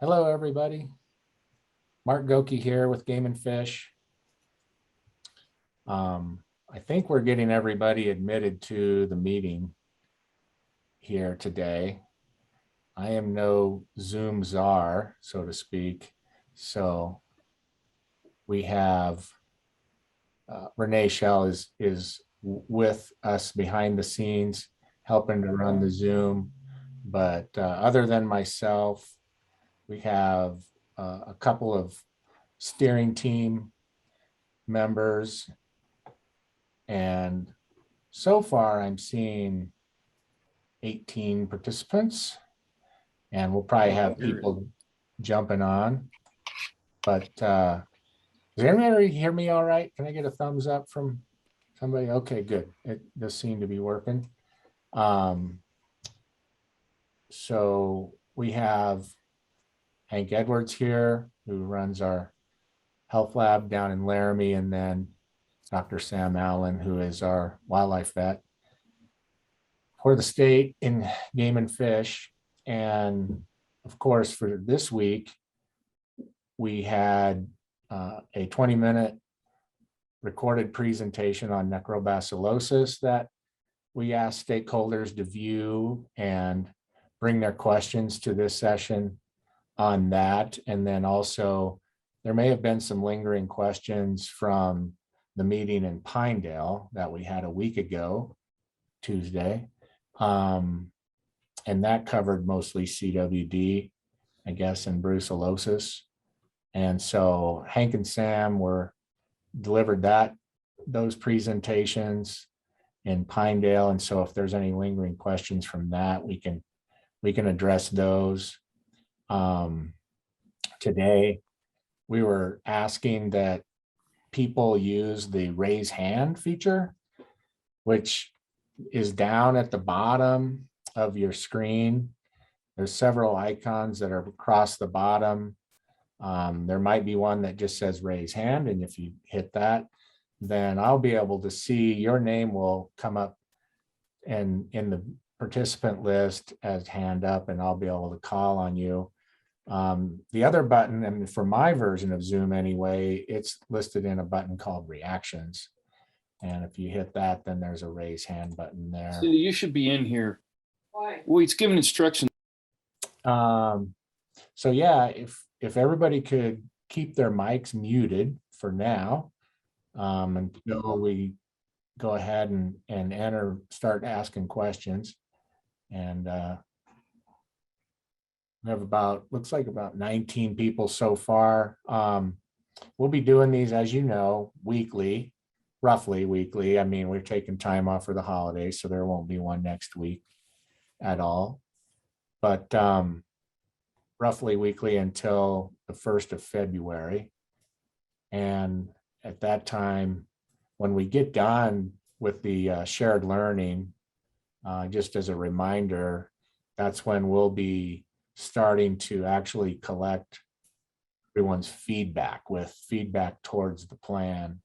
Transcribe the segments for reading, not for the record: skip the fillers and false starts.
Hello, everybody. Mark Goki here with Game and Fish. I think we're getting everybody admitted to the meeting here today. I am no Zoom czar, so to speak. So we have Renee Shell is with us behind the scenes, helping to run the Zoom. But other than myself, we have a couple of steering team members, and so far I'm seeing 18 participants, and we'll probably have people jumping on. But does everybody hear me all right? Can I get a thumbs up from somebody? Okay, good. It does seem to be working. So we have Hank Edwards here, who runs our health lab down in Laramie, and then Dr. Sam Allen, who is our wildlife vet for the state in Game and Fish. And of course, for this week, we had a 20-minute recorded presentation on necrobacillosis that we asked stakeholders to view and bring their questions to this session on that. And then also, there may have been some lingering questions from the meeting in Pinedale that we had a week ago, Tuesday. And that covered mostly CWD, I guess, and brucellosis. And so Hank and Sam delivered those presentations in Pinedale. And so if there's any lingering questions from that, we can address those. Today, we were asking that people use the raise hand feature, which is down at the bottom of your screen. There's several icons that are across the bottom. There might be one that just says raise hand, and if you hit that, then I'll be able to see your name will come up and in the participant list as hand up, and I'll be able to call on you. The other button, and for my version of Zoom anyway, it's listed in a button called reactions. And if you hit that, then there's a raise hand button there. Cindy, you should be in here. Why? Well, it's giving instructions. So yeah, if everybody could keep their mics muted for now, until we go ahead and start asking questions. And we have looks like about 19 people so far. We'll be doing these, as you know, weekly, roughly weekly. I mean, we're taking time off for the holidays, so there won't be one next week at all. But roughly weekly until the 1st of February. And at that time, when we get done with the shared learning, just as a reminder, that's when we'll be starting to actually collect everyone's feedback towards the plan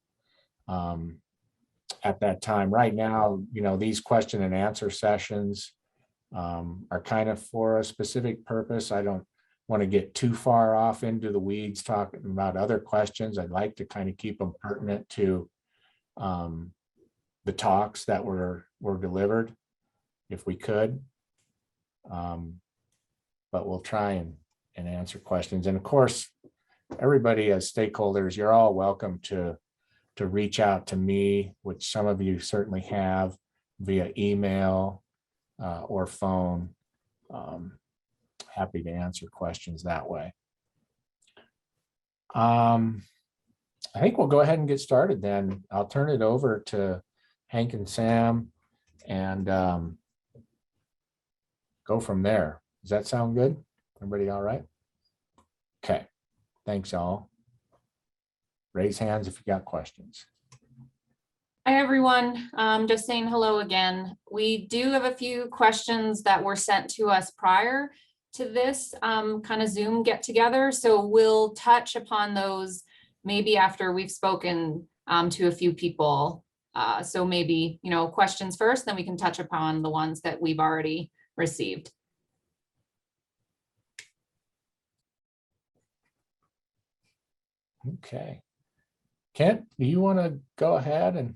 at that time. Right now, these question and answer sessions are kind of for a specific purpose. I don't want to get too far off into the weeds talking about other questions. I'd like to kind of keep them pertinent to the talks that were delivered, if we could. But we'll try and answer questions. And of course, everybody as stakeholders, you're all welcome to reach out to me, which some of you certainly have, via email or phone. Happy to answer questions that way. I think we'll go ahead and get started then. I'll turn it over to Hank and Sam and go from there. Does that sound good? Everybody all right? Okay, thanks all. Raise hands if you got questions. Hi, everyone. Just saying hello again. We do have a few questions that were sent to us prior to this kind of Zoom get together. So we'll touch upon those maybe after we've spoken to a few people. So maybe, questions first, then we can touch upon the ones that we've already received. Okay. Kent, do you want to go ahead and?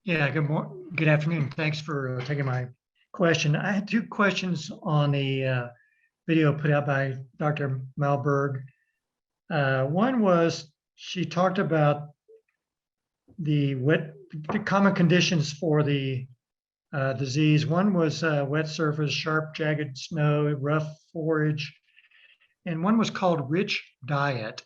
Yeah, good afternoon. Thanks for taking my question. I had two questions on the video put out by Dr. Malberg. One was she talked about the common conditions for the disease. One was wet surface, sharp, jagged snow, rough forage, and one was called rich diet.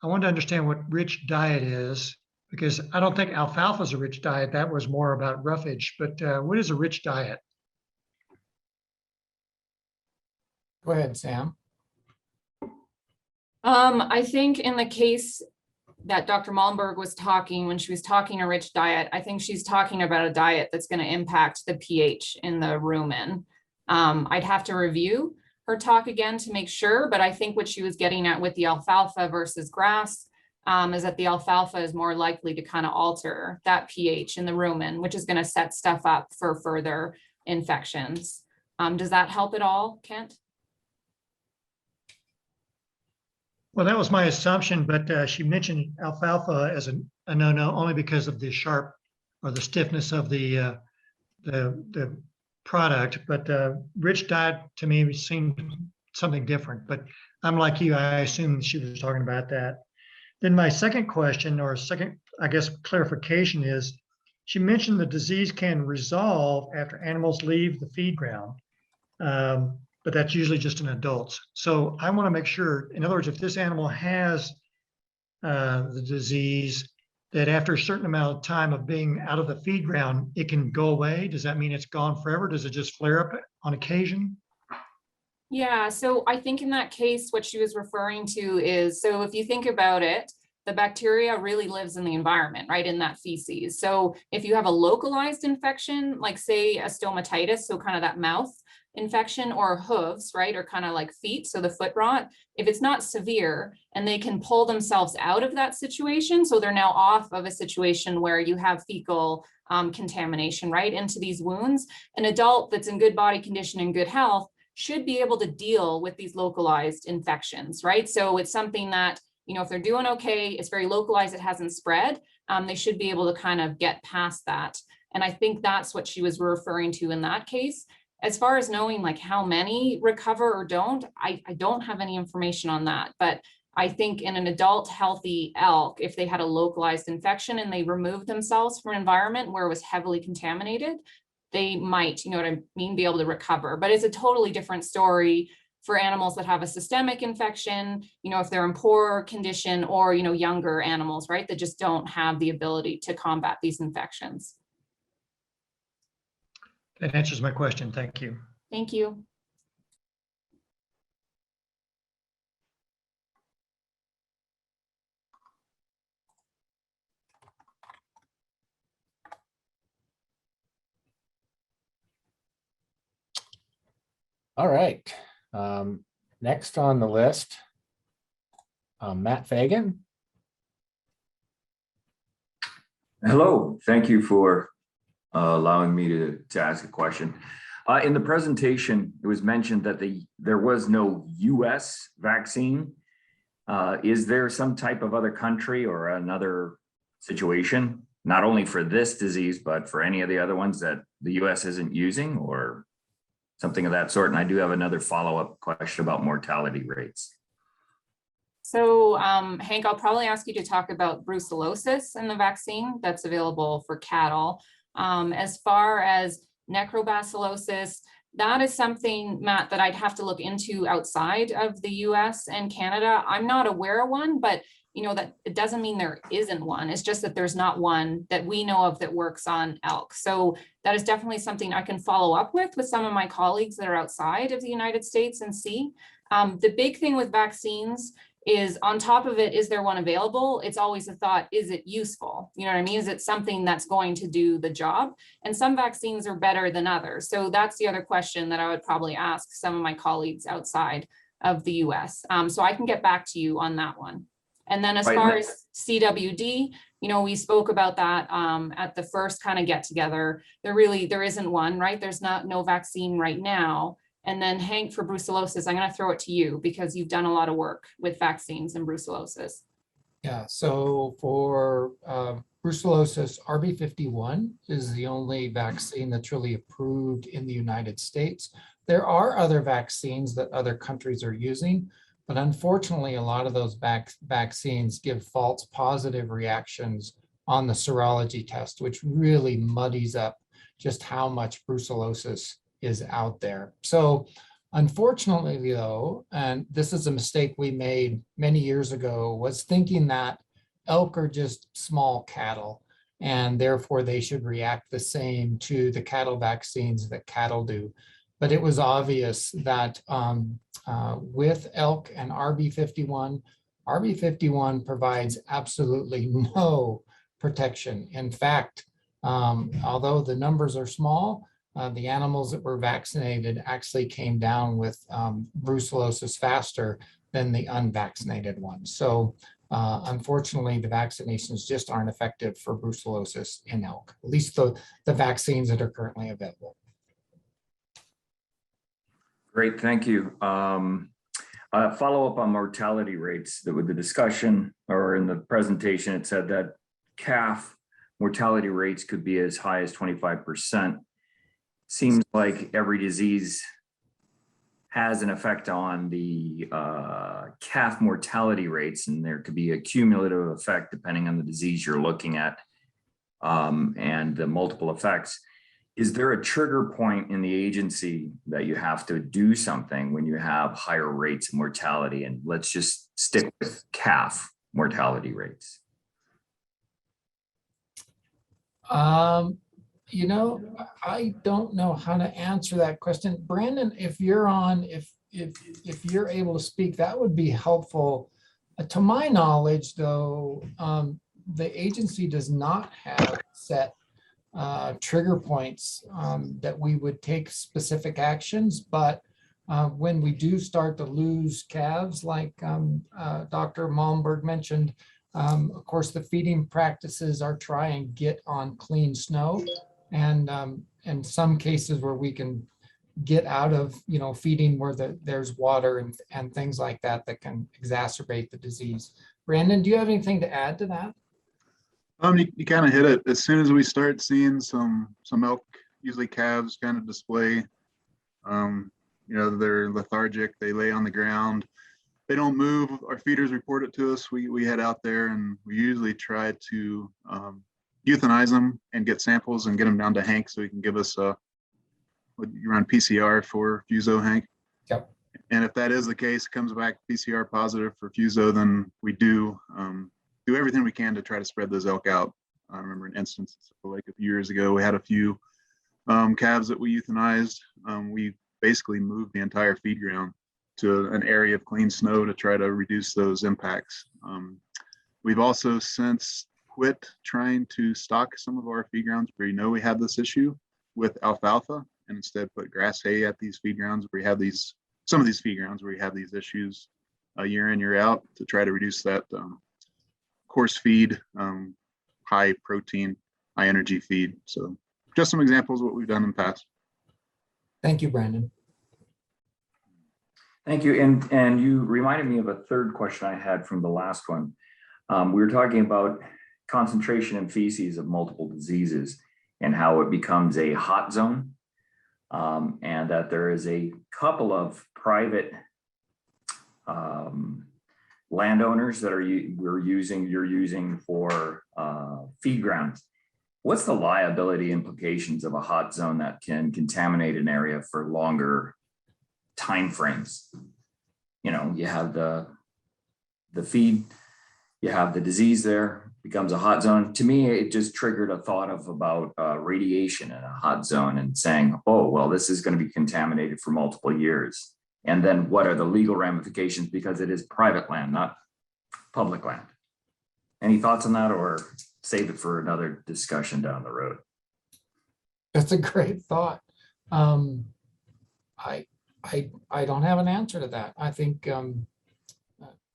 I wanted to understand what rich diet is, because I don't think alfalfa is a rich diet. That was more about roughage, but what is a rich diet? Go ahead, Sam. I think in the case that Dr. Malmberg was talking, when she was talking a rich diet, I think she's talking about a diet that's going to impact the pH in the rumen. I'd have to review her talk again to make sure, but I think what she was getting at with the alfalfa versus grass is that the alfalfa is more likely to kind of alter that pH in the rumen, which is going to set stuff up for further infections. Does that help at all, Kent? Well, that was my assumption, but she mentioned alfalfa as a no-no only because of the sharp or the stiffness of the product. But rich diet to me seemed something different. But I'm like you, I assume she was talking about that. Then my second question, or second, I guess, clarification is, she mentioned the disease can resolve after animals leave the feed ground. But that's usually just in adults. So I want to make sure, in other words, if this animal has the disease, that after a certain amount of time of being out of the feed ground, it can go away. Does that mean it's gone forever? Does it just flare up on occasion? Yeah, so I think in that case, what she was referring to is, so if you think about it, the bacteria really lives in the environment, right, in that feces. So if you have a localized infection, like say a stomatitis, so kind of that mouth infection, or hooves, right, or kind of like feet, so the foot rot, if it's not severe and they can pull themselves out of that situation, so they're now off of a situation where you have fecal contamination, right, into these wounds, an adult that's in good body condition and good health should be able to deal with these localized infections, right? So it's something that, you know, if they're doing okay, it's very localized, it hasn't spread, they should be able to kind of get past that. And I think that's what she was referring to in that case. As far as knowing like how many recover or don't, I don't have any information on that. But I think in an adult healthy elk, if they had a localized infection and they removed themselves from an environment where it was heavily contaminated, they might, you know what I mean, be able to recover. But it's a totally different story for animals that have a systemic infection, you know, if they're in poor condition, or, you know, younger animals, right, that just don't have the ability to combat these infections. That answers my question. Thank you. Thank you. All right. Next on the list, Matt Fagan. Hello, thank you for allowing me to ask a question. In the presentation, it was mentioned that there was no US vaccine. Is there some type of other country or another situation, not only for this disease, but for any of the other ones that the US isn't using, or something of that sort? And I do have another follow-up question about mortality rates. So Hank, I'll probably ask you to talk about brucellosis and the vaccine that's available for cattle. As far as necrobacillosis, that is something, Matt, that I'd have to look into outside of the US and Canada. I'm not aware of one, but you know, that it doesn't mean there isn't one. It's just that there's not one that we know of that works on elk. So that is definitely something I can follow up with some of my colleagues that are outside of the United States and see. The big thing with vaccines is, on top of it, is there one available? It's always a thought, is it useful? You know what I mean? Is it something that's going to do the job? And some vaccines are better than others. So that's the other question that I would probably ask some of my colleagues outside of the US. So I can get back to you on that one. And then as far as CWD, you know, we spoke about that at the first kind of get together. There isn't one, right? There's no vaccine right now. And then Hank, for brucellosis, I'm going to throw it to you because you've done a lot of work with vaccines and brucellosis. Yeah, so for brucellosis, RB51 is the only vaccine that's really approved in the United States. There are other vaccines that other countries are using, but unfortunately, a lot of those vaccines give false positive reactions on the serology test, which really muddies up just how much brucellosis is out there. So unfortunately, though, and this is a mistake we made many years ago, was thinking that elk are just small cattle, and therefore they should react the same to the cattle vaccines that cattle do. But it was obvious that with elk and RB51 provides absolutely no protection. In fact, although the numbers are small, the animals that were vaccinated actually came down with brucellosis faster than the unvaccinated ones. So unfortunately, the vaccinations just aren't effective for brucellosis in elk, at least the vaccines that are currently available. Great, thank you. Follow up on mortality rates. That with the discussion or in the presentation, it said that calf mortality rates could be as high as 25%. Seems like every disease has an effect on the calf mortality rates, and there could be a cumulative effect depending on the disease you're looking at and the multiple effects. Is there a trigger point in the agency that you have to do something when you have higher rates of mortality? And let's just stick with calf mortality rates. You know, I don't know how to answer that question. Brandon, if you're on, if you're able to speak, that would be helpful. To my knowledge, though, the agency does not have set trigger points that we would take specific actions, but when we do start to lose calves, like Dr. Malmberg mentioned, of course, the feeding practices are try and get on clean snow. And in some cases where we can get out of, feeding where there's water and things like that that can exacerbate the disease. Brandon, do you have anything to add to that? You kind of hit it. As soon as we start seeing some elk, usually calves, kind of display, they're lethargic, they lay on the ground, they don't move. Our feeders report it to us. We head out there and we usually try to euthanize them and get samples and get them down to Hank so he can give us what you run PCR for Fuso, Hank. Yep. And if that is the case, it comes back PCR positive for Fuso, then we do everything we can to try to spread those elk out. I remember an instance like a few years ago, we had a few calves that we euthanized. We basically moved the entire feed ground to an area of clean snow to try to reduce those impacts. We've also since quit trying to stock some of our feed grounds where we have this issue with alfalfa, and instead put grass hay at these feed grounds where we have some of these feed grounds where we have these issues year in, year out, to try to reduce that coarse feed, high protein, high energy feed. So just some examples of what we've done in the past. Thank you, Brandon. Thank you. And you reminded me of a third question I had from the last one. We were talking about concentration in feces of multiple diseases and how it becomes a hot zone, and that there is a couple of private landowners that you're using for feed grounds. What's the liability implications of a hot zone that can contaminate an area for longer timeframes? You have the feed, you have the disease there, becomes a hot zone. To me, it just triggered a thought about radiation in a hot zone and saying, oh, well, this is going to be contaminated for multiple years. And then what are the legal ramifications, because it is private land, not public land? Any thoughts on that, or save it for another discussion down the road? That's a great thought. I don't have an answer to that. I think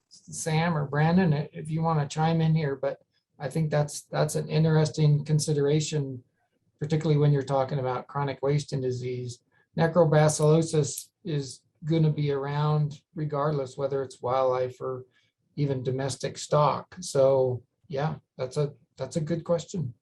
Sam or Brandon, if you want to chime in here, but I think that's an interesting consideration, particularly when you're talking about chronic wasting disease. necrobacillosis is going to be around regardless whether it's wildlife or even domestic stock. So yeah, that's a good question.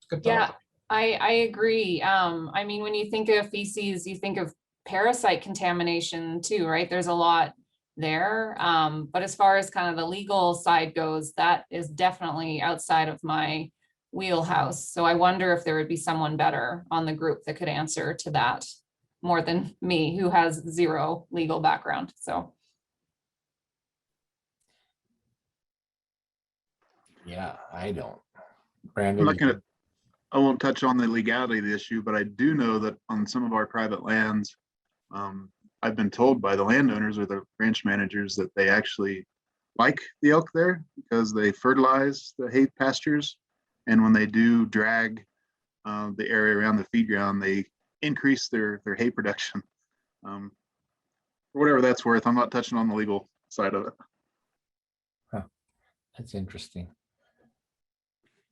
Good thought. Yeah, I agree. I mean, when you think of feces, you think of parasite contamination too, right? There's a lot there. But as far as kind of the legal side goes, that is definitely outside of my wheelhouse. So I wonder if there would be someone better on the group that could answer to that more than me, who has zero legal background. So Yeah, I don't. I'm Brandon, not gonna, I won't touch on the legality of the issue, but I do know that on some of our private lands, I've been told by the landowners or the ranch managers that they actually like the elk there because they fertilize the hay pastures. And when they do drag the area around the feed ground, they increase their hay production. For whatever that's worth, I'm not touching on the legal side of it. that's interesting.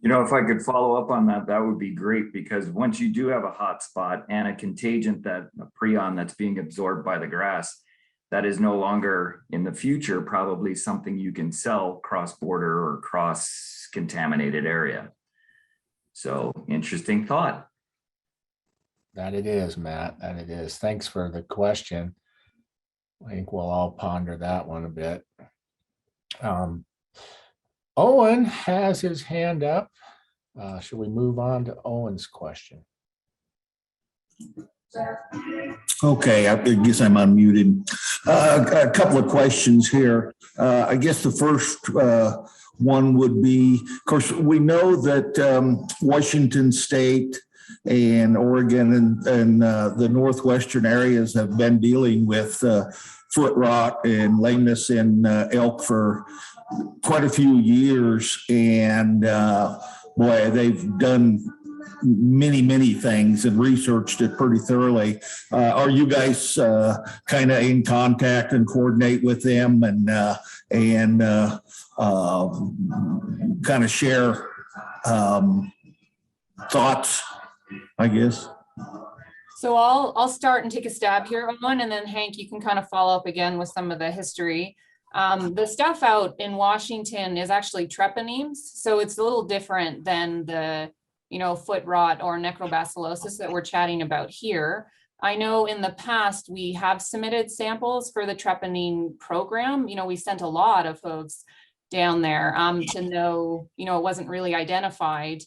You know, if I could follow up on that, that would be great, because once you do have a hot spot and a contagion, that a prion that's being absorbed by the grass, that is no longer in the future probably something you can sell cross-border or cross-contaminated area. So interesting thought. That it is, Matt, that it is. Thanks for the question. I think we'll all ponder that one a bit. Owen has his hand up. Should we move on to Owen's question? Okay, I guess I'm unmuted. A couple of questions here. I guess the first one would be, of course, we know that Washington State and Oregon and the northwestern areas have been dealing with foot rot and lameness in elk for quite a few years. And boy, they've done many things and researched it pretty thoroughly. Are you guys kind of in contact and coordinate with them and kind of share thoughts, I guess? So I'll start and take a stab here, Owen, and then Hank, you can kind of follow up again with some of the history. The stuff out in Washington is actually treponemes, so it's a little different than the foot rot or necrobacillosis that we're chatting about here. I know in the past we have submitted samples for the treponeme program. We sent a lot of folks down there to know, it wasn't really identified.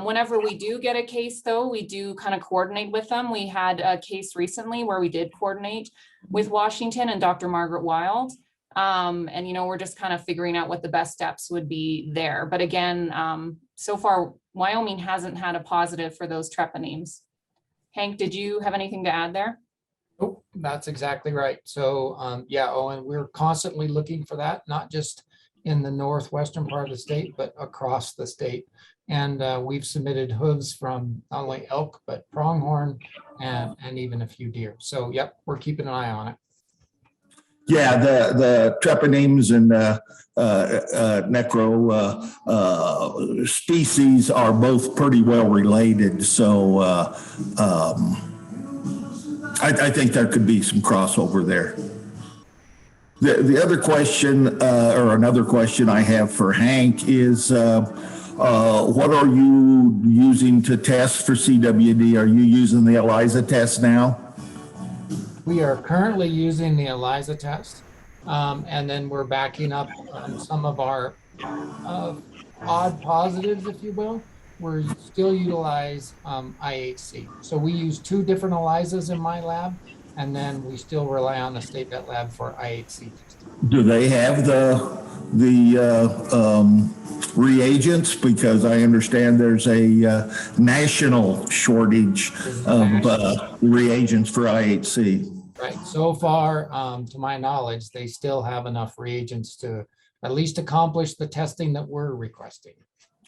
Whenever we do get a case though, we do kind of coordinate with them. We had a case recently where we did coordinate with Washington and Dr. Margaret Wild. And we're just kind of figuring out what the best steps would be there. But again, so far, Wyoming hasn't had a positive for those treponemes. Hank, did you have anything to add there? Oh, that's exactly right. So yeah, Owen, we're constantly looking for that, not just in the northwestern part of the state, but across the state. And we've submitted hooves from not only elk, but pronghorn and even a few deer. So yep, we're keeping an eye on it. Yeah, the treponemes and necro species are both pretty well related. So I think there could be some crossover there. The other question, or another question I have for Hank is, what are you using to test for CWD? Are you using the ELISA test now? We are currently using the ELISA test, and then we're backing up some of our odd positives, if you will. We're still utilize IHC. So we use 2 different ELISAs in my lab, and then we still rely on the state vet lab for IHC testing. Do they have the reagents? Because I understand there's a national shortage of reagents for IHC. Right. So far, to my knowledge, they still have enough reagents to at least accomplish the testing that we're requesting.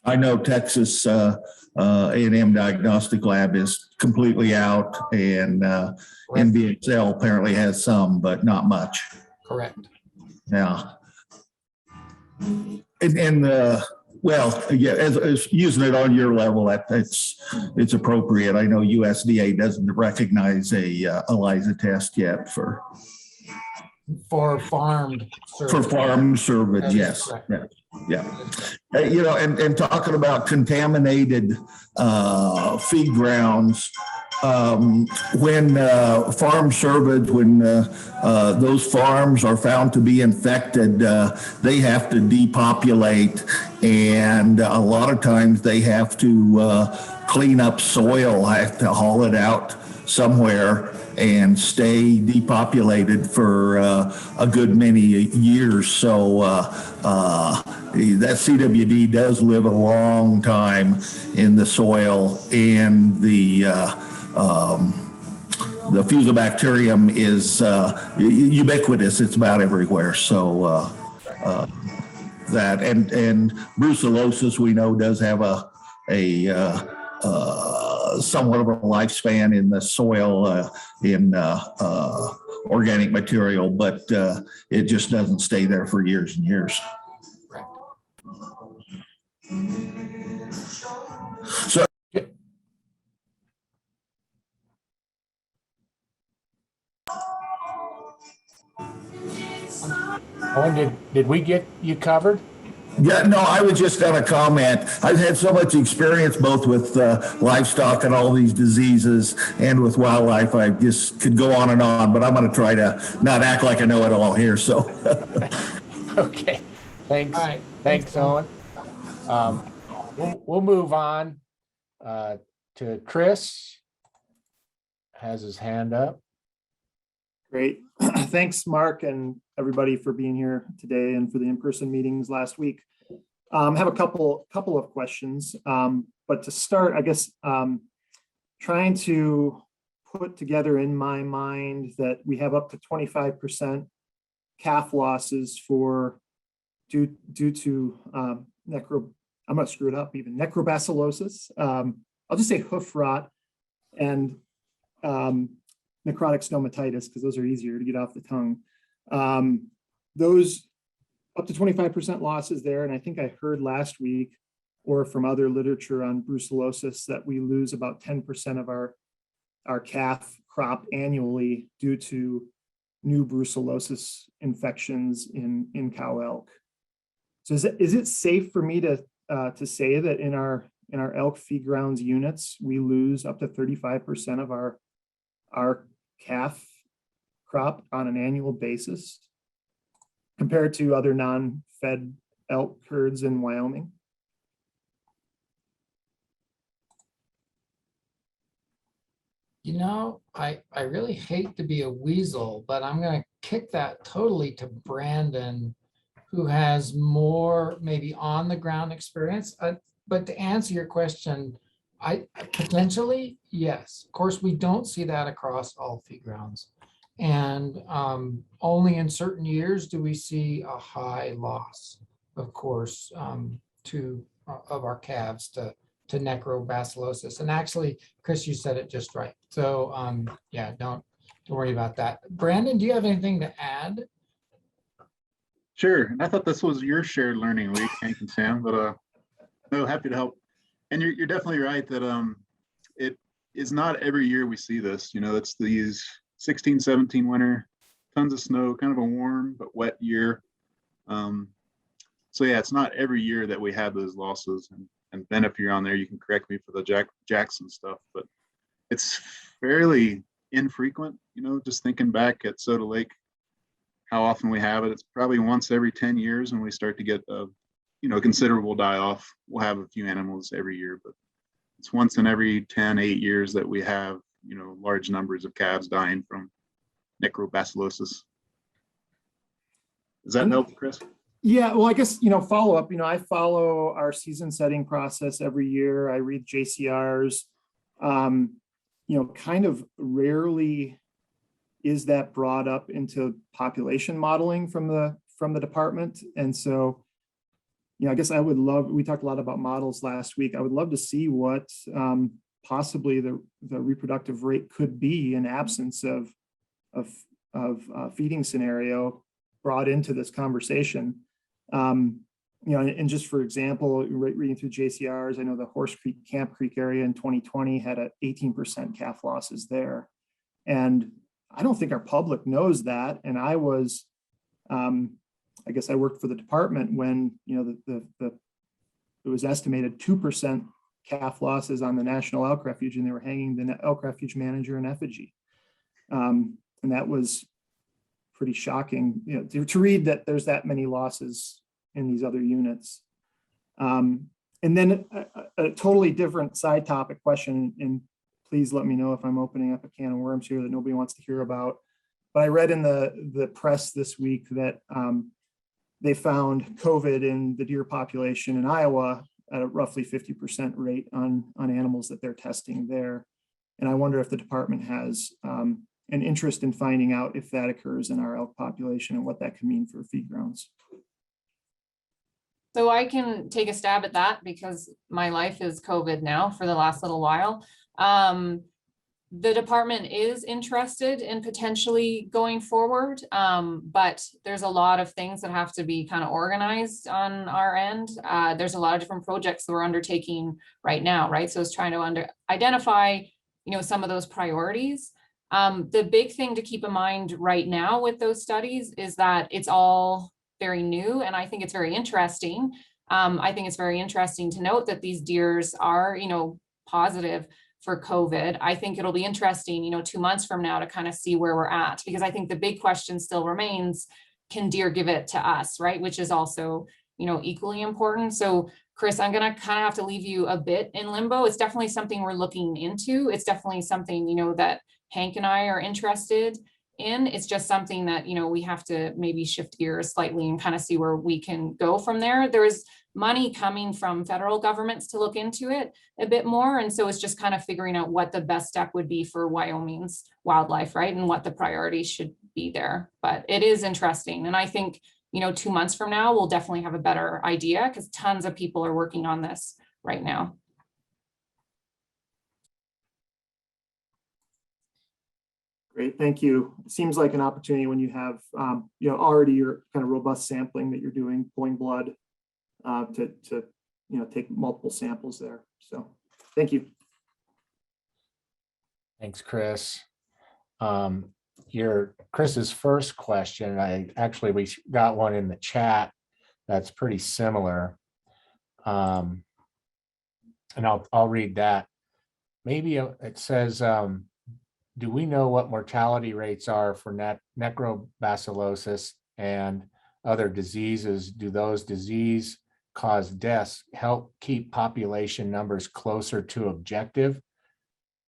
I know Texas A&M Diagnostic Lab is completely out, and NVXL apparently has some, but not much. Correct. Yeah. And Well, yeah, as using it on your level, it's appropriate. I know USDA doesn't recognize a ELISA test yet for farmed. farm cervid. That is Yes, correct. yeah, yeah. That is correct. And talking about contaminated feed grounds, when farm cervid, when those farms are found to be infected, they have to depopulate, and a lot of times they have to clean up soil, have to haul it out somewhere and stay depopulated for a good many years. So that CWD does live a long time in the soil, and the Fusobacterium is ubiquitous. It's about everywhere. So that and brucellosis, we know, does have a somewhat of a lifespan in the soil, in organic material, but it just doesn't stay there for years and years. So Owen, did we get you covered? yeah, no, I was just going to comment. I've had so much experience both with livestock and all these diseases and with wildlife. I just could go on and on, but I'm going to try to not act like I know it all here. So, Okay, thanks. All right. Thanks, Owen. We'll move on to Chris. Has his hand up. Great. Thanks, Mark, and everybody for being here today and for the in-person meetings last week. I have a couple of questions, but to start, I guess, trying to put together in my mind that we have up to 25% calf losses for due to I'm gonna screw it up, even necrobacillosis. I'll just say hoof rot and necrotic stomatitis, because those are easier to get off the tongue. Those up to 25% losses there. And I think I heard last week or from other literature on brucellosis that we lose about 10% of our calf crop annually due to new brucellosis infections in cow elk. So is it safe for me to say that in our elk Feedgrounds units, we lose up to 35% of our calf crop on an annual basis compared to other non-fed elk herds in Wyoming? You know, I really hate to be a weasel, but I'm going to kick that totally to Brandon, who has more maybe on the ground experience. But to answer your question, I potentially, yes. Of course, we don't see that across all feed grounds. And only in certain years do we see a high loss, of course, of our calves to necrobacillosis. And actually, Chris, you said it just right. So yeah, don't worry about that. Brandon, do you have anything to add? Sure. And I thought this was your shared learning week, Hank and Sam, but no, happy to help. And you're definitely right that it is not every year we see this. You know, it's these 16, 17 winter, tons of snow, kind of a warm but wet year. So yeah, it's not every year that we have those losses. And Ben, if you're on there, you can correct me for the Jackson stuff, but it's fairly infrequent. You know, just thinking back at Soda Lake, how often we have it. It's probably once every 10 years when we start to get a considerable die off. We'll have a few animals every year, but it's once in every 10, 8 years that we have, large numbers of calves dying from necrobacillosis. Does that help, Chris? Yeah, well, I guess, follow up, I follow our season setting process every year. I read JCRs, kind of rarely is that brought up into population modeling from the department. And so, I guess I would love, we talked a lot about models last week. I would love to see what possibly the reproductive rate could be in absence of feeding scenario brought into this conversation. and just for example, reading through JCRs, I know the Horse Creek, Camp Creek area in 2020 had a 18% calf losses there. And I don't think our public knows that. And I was, I guess I worked for the department when, it was estimated 2% calf losses on the National Elk Refuge, and they were hanging the elk refuge manager in effigy. And that was pretty shocking, to read that there's that many losses in these other units. And then a totally different side topic question, and please let me know if I'm opening up a can of worms here that nobody wants to hear about. But I read in the press this week that they found COVID in the deer population in Iowa at a roughly 50% rate on animals that they're testing there. And I wonder if the department has an interest in finding out if that occurs in our elk population and what that could mean for feed grounds. So I can take a stab at that because my life is COVID now for the last little while. The department is interested in potentially going forward, but there's a lot of things that have to be kind of organized on our end. There's a lot of different projects that we're undertaking right now, right? So it's trying to identify, some of those priorities. The big thing to keep in mind right now with those studies is that it's all very new, and I think it's very interesting. I think it's very interesting to note that these deers are, positive for COVID. I think it'll be interesting, 2 months from now to kind of see where we're at, because I think the big question still remains, can deer give it to us, right? Which is also, equally important. So Chris, I'm going to kind of have to leave you a bit in limbo. It's definitely something we're looking into. It's definitely something, that Hank and I are interested in. It's just something that, we have to maybe shift gears slightly and kind of see where we can go from there. There's money coming from federal governments to look into it a bit more. And so it's just kind of figuring out what the best step would be for Wyoming's wildlife, right? And what the priorities should be there. But it is interesting. And I think, 2 months from now, we'll definitely have a better idea because tons of people are working on this right now. Great, thank you. It seems like an opportunity when you have, already your kind of robust sampling that you're doing, pulling blood, to take multiple samples there. So, thank you. Thanks, Chris. Chris's first question, we got one in the chat that's pretty similar. And I'll read that. Maybe it says, do we know what mortality rates are for necrobacillosis and other diseases? Do those disease-caused deaths help keep population numbers closer to objective?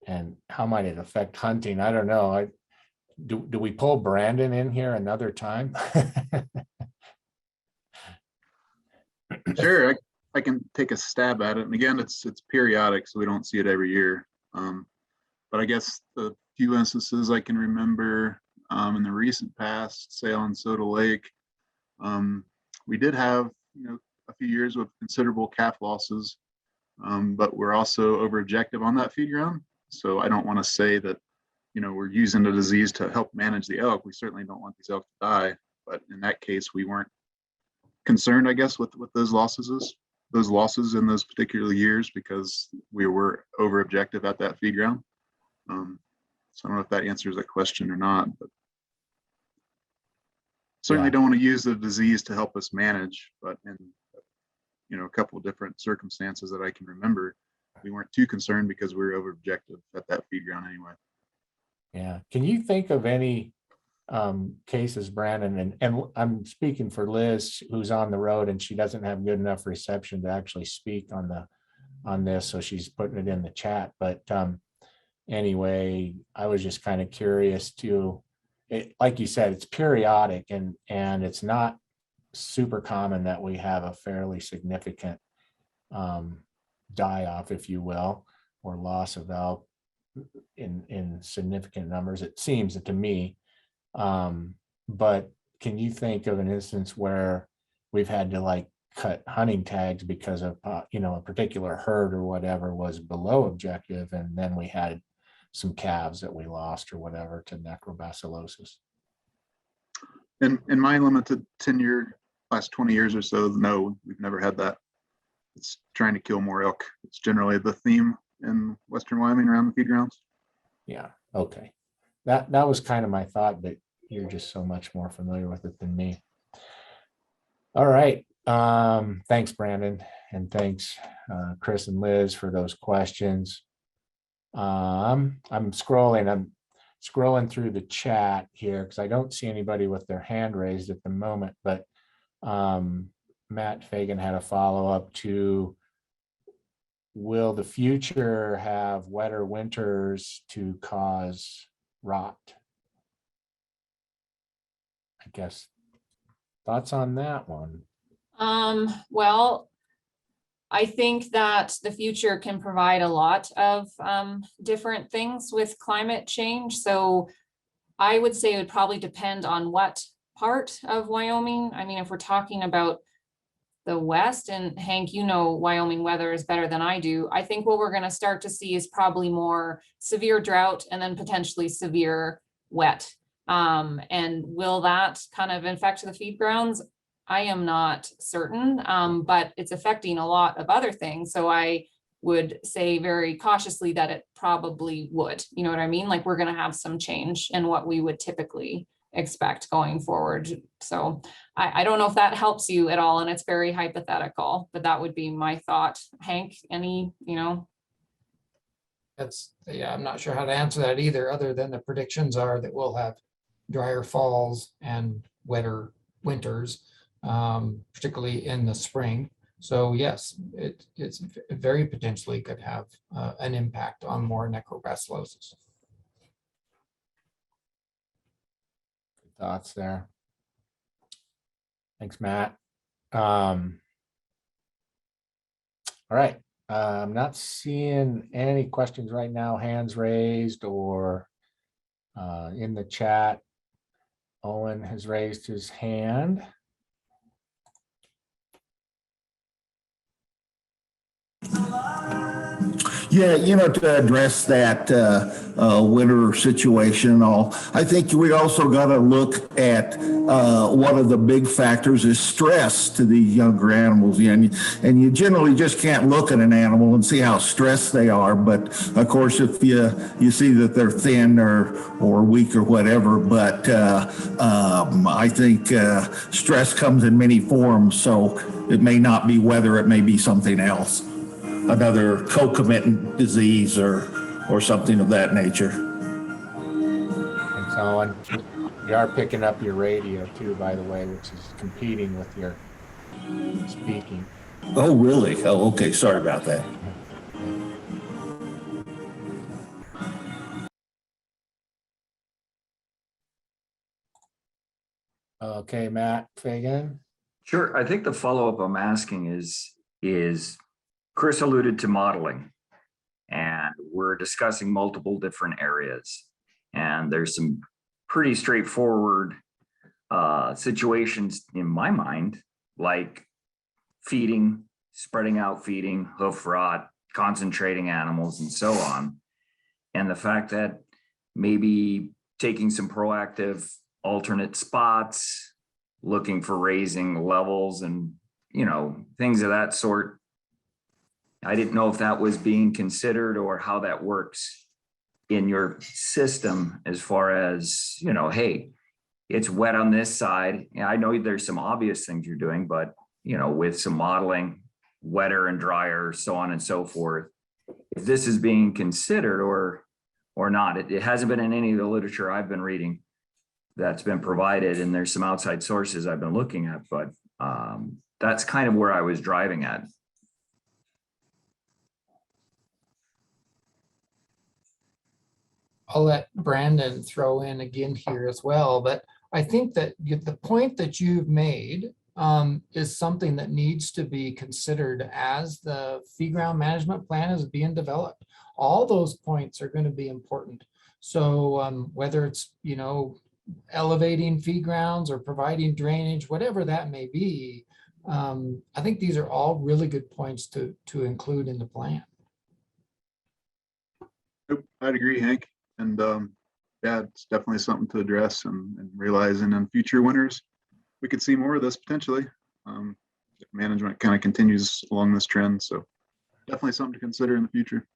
And how might it affect hunting? I don't know. Do we pull Brandon in here another time? Sure, I can take a stab at it. And again, it's periodic, so we don't see it every year. But I guess the few instances I can remember in the recent past, say on Soda Lake, we did have a few years with considerable calf losses, but we're also over objective on that feed ground. So I don't want to say that we're using the disease to help manage the elk. We certainly don't want these elk to die, but in that case, we weren't concerned, I guess, with those losses in those particular years because we were over objective at that feed ground. So I don't know if that answers that question or not, but certainly don't want to use the disease to help us manage, but in a couple of different circumstances that I can remember, we weren't too concerned because we were over objective at that feed ground anyway. Yeah. Can you think of any cases, Brandon, and I'm speaking for Liz, who's on the road and she doesn't have good enough reception to actually speak on this, so she's putting it in the chat. But anyway, I was just kind of curious like you said, it's periodic and it's not super common that we have a fairly significant die-off, if you will, or loss of elk in significant numbers, it seems to me. But can you think of an instance where we've had to cut hunting tags because of a particular herd or whatever was below objective, and then we had some calves that we lost or whatever to necrobacillosis? In my limited tenure last 20 years or so, no, we've never had that. It's trying to kill more elk. It's generally the theme in Western Wyoming around the feed grounds. Yeah, okay. That was kind of my thought, but you're just so much more familiar with it than me. All right. Thanks, Brandon. And thanks, Chris and Liz, for those questions. I'm scrolling through the chat here because I don't see anybody with their hand raised at the moment, but Matt Fagan had a follow-up to, will the future have wetter winters to cause rot? I guess thoughts on that one? Well, I think that the future can provide a lot of different things with climate change. So I would say it would probably depend on what part of Wyoming. I mean, if we're talking about the West, and Hank, you know, Wyoming weather is better than I do. I think what we're going to start to see is probably more severe drought and then potentially severe wet. And will that kind of infect the feed grounds? I am not certain, but it's affecting a lot of other things. So I would say very cautiously that it probably would. You know what I mean? Like, we're going to have some change in what we would typically expect going forward. So I don't know if that helps you at all, and it's very hypothetical, but that would be my thought. Hank, any, you know? Yeah, I'm not sure how to answer that either, other than the predictions are that we'll have drier falls and wetter winters, particularly in the spring. So yes, it's very potentially could have an impact on more necrobacillosis. Thoughts there? Thanks, Matt. All right. I'm not seeing any questions right now, hands raised or in the chat. Owen has raised his hand. Yeah, to address that winter situation and all, I think we also got to look at one of the big factors is stress to these younger animals. And you generally just can't look at an animal and see how stressed they are. But of course, if you see that they're thin or weak or whatever, but I think stress comes in many forms. So it may not be weather, it may be something else. Another concomitant disease or something of that nature. Thanks, Owen. We are picking up your radio too, by the way, which is competing with your speaking. Oh, really? Oh, okay. Sorry about that. Okay, Matt Fagan. Sure. I think the follow-up I'm asking is Chris alluded to modeling, and we're discussing multiple different areas. And there's some pretty straightforward situations in my mind, like feeding, spreading out feeding, hoof rot, concentrating animals, and so on. And the fact that maybe taking some proactive alternate spots, looking for raising levels and, things of that sort. I didn't know if that was being considered or how that works in your system as far as, hey, it's wet on this side. I know there's some obvious things you're doing, but, with some modeling, wetter and drier, so on and so forth, if this is being considered or not, it hasn't been in any of the literature I've been reading that's been provided. And there's some outside sources I've been looking at, but that's kind of where I was driving at. I'll let Brandon throw in again here as well, but I think that the point that you've made is something that needs to be considered as the feed ground management plan is being developed. All those points are going to be important. So whether it's, elevating feed grounds or providing drainage, whatever that may be, I think these are all really good points to include in the plan. I'd agree, Hank. And yeah, it's definitely something to address and realizing in future winters, we could see more of this potentially. if management kind of continues along this trend. So definitely something to consider in the future.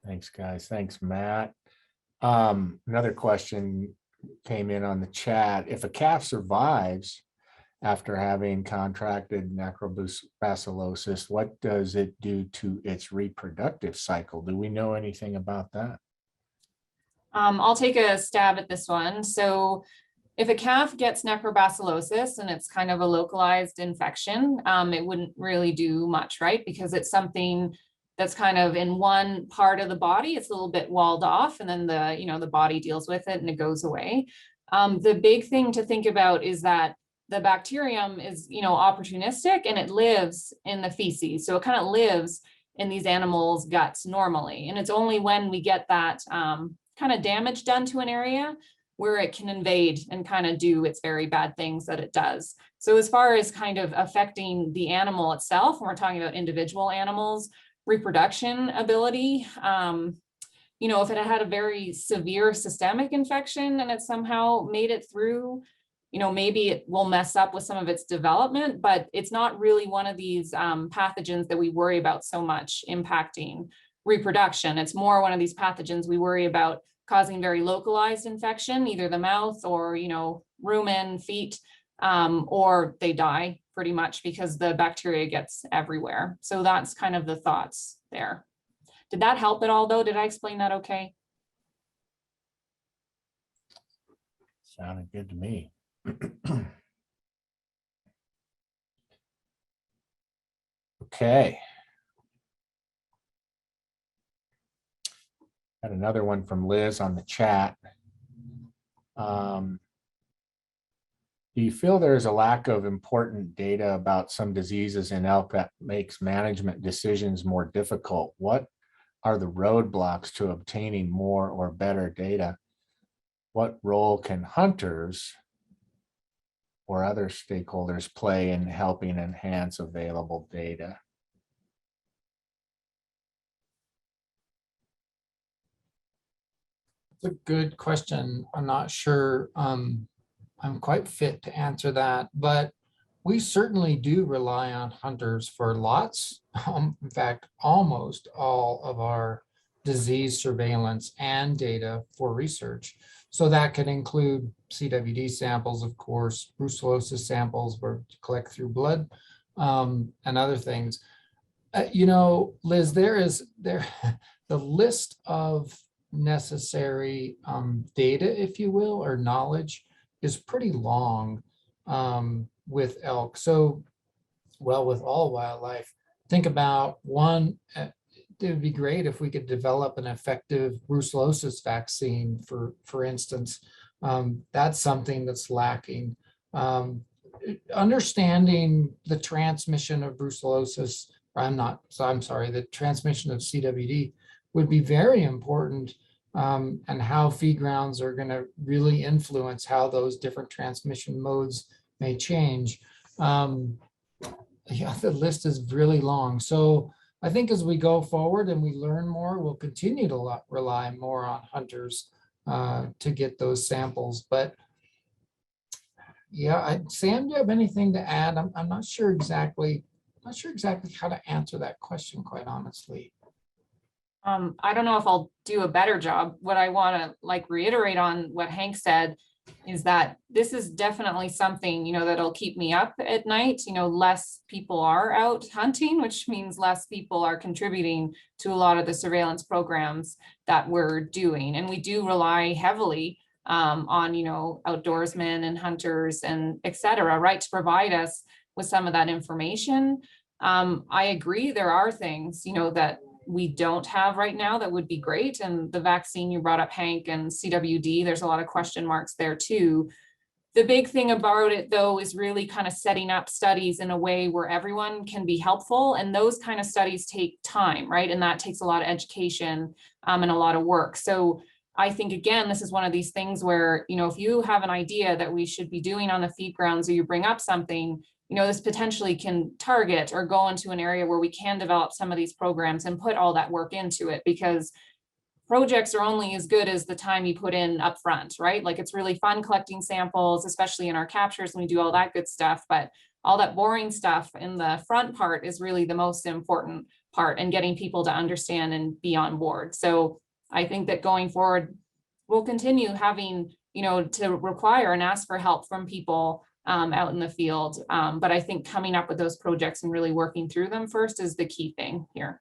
Thanks, guys. Thanks, Matt. Another question came in on the chat. If a calf survives after having contracted necrobacillosis, what does it do to its reproductive cycle? Do we know anything about that? I'll take a stab at this one. So if a calf gets necrobacillosis and it's kind of a localized infection, it wouldn't really do much, right? Because it's something that's kind of in one part of the body. It's a little bit walled off, and then the body deals with it and it goes away. The big thing to think about is that the bacterium is, opportunistic, and it lives in the feces. So it kind of lives in these animals' guts normally. And it's only when we get that kind of damage done to an area where it can invade and kind of do its very bad things that it does. So as far as kind of affecting the animal itself, when we're talking about individual animals, reproduction ability, if it had a very severe systemic infection and it somehow made it through, maybe it will mess up with some of its development, but it's not really one of these pathogens that we worry about so much impacting reproduction. It's more one of these pathogens we worry about causing very localized infection, either the mouth or, rumen, feet, or they die pretty much because the bacteria gets everywhere. So that's kind of the thoughts there. Did that help at all, though? Did I explain that okay? Sounded good to me. Okay. Got another one from Liz on the chat. Do you feel there is a lack of important data about some diseases in elk that makes management decisions more difficult? What are the roadblocks to obtaining more or better data? What role can hunters or other stakeholders play in helping enhance available data? It's a good question. I'm not sure I'm quite fit to answer that, but we certainly do rely on hunters for lots. In fact, almost all of our disease surveillance and data for research. So that could include CWD samples, of course, brucellosis samples where you collect through blood, and other things. Liz, the list of necessary data, if you will, or knowledge is pretty long with elk. So, well, with all wildlife, think about one, it would be great if we could develop an effective brucellosis vaccine, for instance. That's something that's lacking. Understanding the transmission of brucellosis, the transmission of CWD would be very important, and how Feedgrounds are going to really influence how those different transmission modes may change. The list is really long. So I think as we go forward and we learn more, we'll continue to rely more on hunters to get those samples. But yeah, Sam, do you have anything to add? I'm not sure exactly how to answer that question, quite honestly. I don't know if I'll do a better job. What I want to reiterate on what Hank said is that this is definitely something, that'll keep me up at night. Less people are out hunting, which means less people are contributing to a lot of the surveillance programs that we're doing. And we do rely heavily on, outdoorsmen and hunters and et cetera, right, to provide us with some of that information. I agree, there are things, that we don't have right now that would be great. And the vaccine you brought up, Hank, and CWD, there's a lot of question marks there too. The big thing about it, though, is really kind of setting up studies in a way where everyone can be helpful. And those kind of studies take time, right? And that takes a lot of education and a lot of work. So I think, again, this is one of these things where, if you have an idea that we should be doing on the Feedgrounds, or you bring up something, this potentially can target or go into an area where we can develop some of these programs and put all that work into it, because projects are only as good as the time you put in upfront, right? Like it's really fun collecting samples, especially in our captures when we do all that good stuff, but all that boring stuff in the front part is really the most important part, and getting people to understand and be on board. So I think that going forward, we'll continue having, to require and ask for help from people out in the field. But I think coming up with those projects and really working through them first is the key thing here.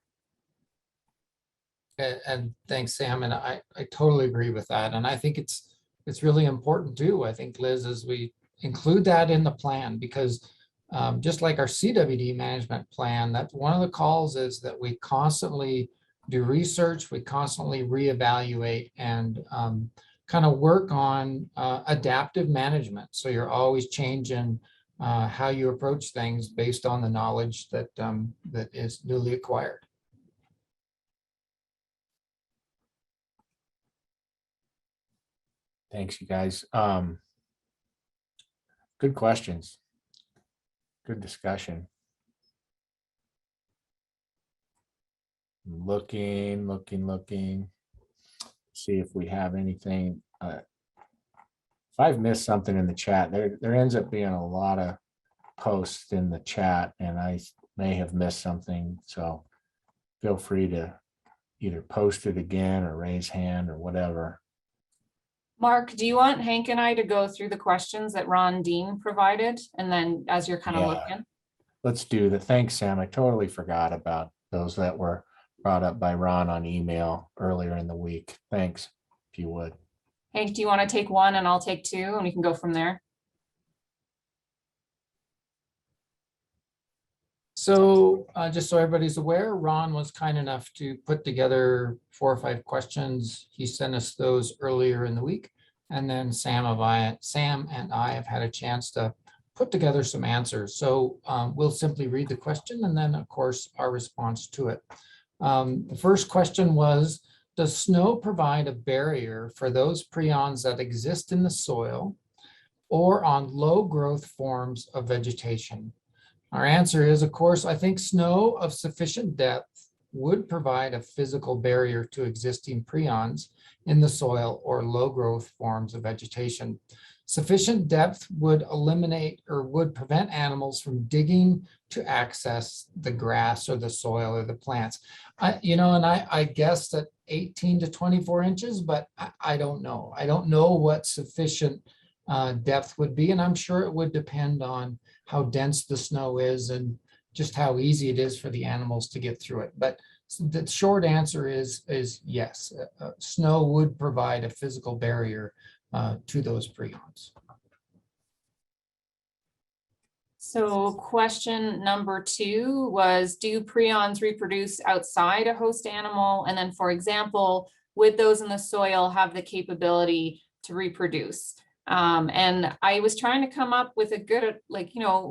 And thanks, Sam. And I totally agree with that. And I think it's really important too. I think, Liz, as we include that in the plan, because just like our CWD management plan, that's one of the calls is that we constantly do research, we constantly reevaluate and kind of work on adaptive management. So you're always changing how you approach things based on the knowledge that that is newly acquired. Thanks, you guys. Good questions. Good discussion. Looking. See if we have anything. If I've missed something in the chat, there ends up being a lot of posts in the chat, and I may have missed something. So feel free to either post it again or raise hand or whatever. Mark, do you want Hank and I to go through the questions that Ron Dean provided? And then as you're kind of looking. Let's do that. Thanks, Sam. I totally forgot about those that were brought up by Ron on email earlier in the week. Thanks, if you would. Hank, do you want to take one and I'll take two and we can go from there? So just so everybody's aware, Ron was kind enough to put together 4 or 5 questions. He sent us those earlier in the week. And then Sam and I have had a chance to put together some answers. So we'll simply read the question and then, of course, our response to it. The first question was, does snow provide a barrier for those prions that exist in the soil or on low growth forms of vegetation? Our answer is, of course, I think snow of sufficient depth would provide a physical barrier to existing prions in the soil or low growth forms of vegetation. Sufficient depth would eliminate or would prevent animals from digging to access the grass or the soil or the plants. I guess that 18 to 24 inches, but I don't know. I don't know what sufficient depth would be, and I'm sure it would depend on how dense the snow is and just how easy it is for the animals to get through it. But the short answer is yes, snow would provide a physical barrier to those prions. So question number 2 was, do prions reproduce outside a host animal? And then, for example, would those in the soil have the capability to reproduce? And I was trying to come up with a good,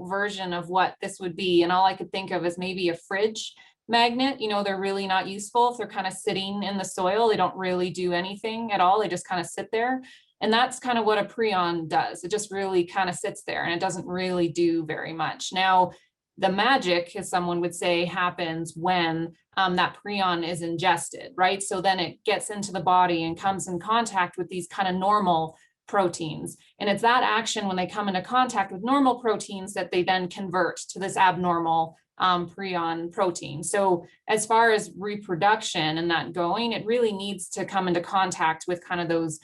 version of what this would be. And all I could think of is maybe a fridge magnet. They're really not useful if they're kind of sitting in the soil. They don't really do anything at all. They just kind of sit there. And that's kind of what a prion does. It just really kind of sits there and it doesn't really do very much. Now, the magic, as someone would say, happens when that prion is ingested, right? So then it gets into the body and comes in contact with these kind of normal proteins. And it's that action when they come into contact with normal proteins that they then convert to this abnormal prion protein. So as far as reproduction and that going, it really needs to come into contact with kind of those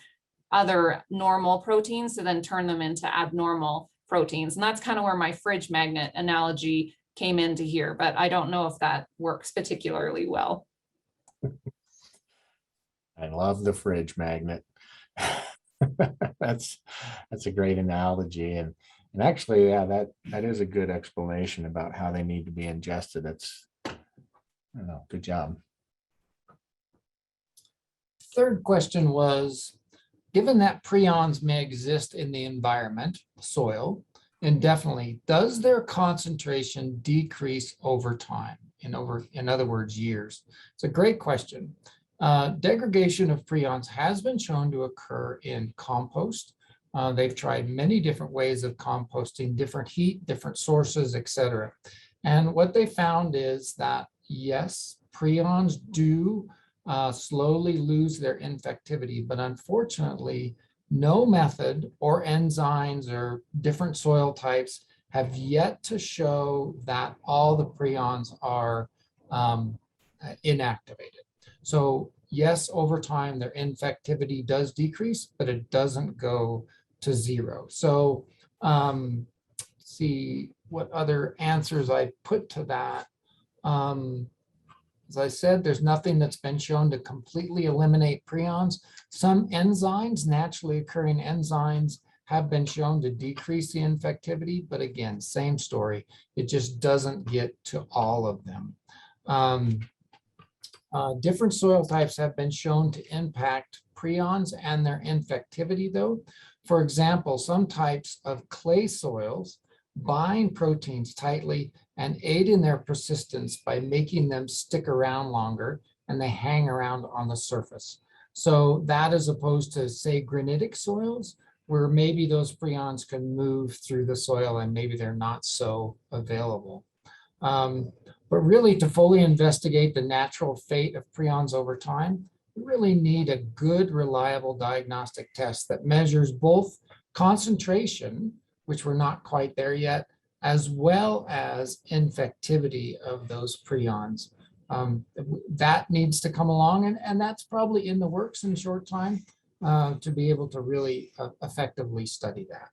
other normal proteins to then turn them into abnormal proteins. And that's kind of where my fridge magnet analogy came into here, but I don't know if that works particularly well. I love the fridge magnet. That's a great analogy, and actually, yeah, that is a good explanation about how they need to be ingested. That's, good job. Third question was, given that prions may exist in the environment, soil, indefinitely, does their concentration decrease over time? In other words, years? It's a great question. Degradation of prions has been shown to occur in compost. They've tried many different ways of composting, different heat, different sources, etc. And what they found is that, yes, prions do slowly lose their infectivity, but unfortunately, no method or enzymes or different soil types have yet to show that all the prions are inactivated. So yes, over time, their infectivity does decrease, but it doesn't go to zero. So see what other answers I put to that. As I said, there's nothing that's been shown to completely eliminate prions. Some enzymes, naturally occurring enzymes, have been shown to decrease the infectivity, but again, same story. It just doesn't get to all of them. Different soil types have been shown to impact prions and their infectivity though. For example, some types of clay soils bind proteins tightly and aid in their persistence by making them stick around longer, and they hang around on the surface. So that as opposed to, say, granitic soils, where maybe those prions can move through the soil and maybe they're not so available. But really, to fully investigate the natural fate of prions over time, we really need a good, reliable diagnostic test that measures both concentration, which we're not quite there yet, as well as infectivity of those prions. That needs to come along, and that's probably in the works in a short time to be able to really effectively study that.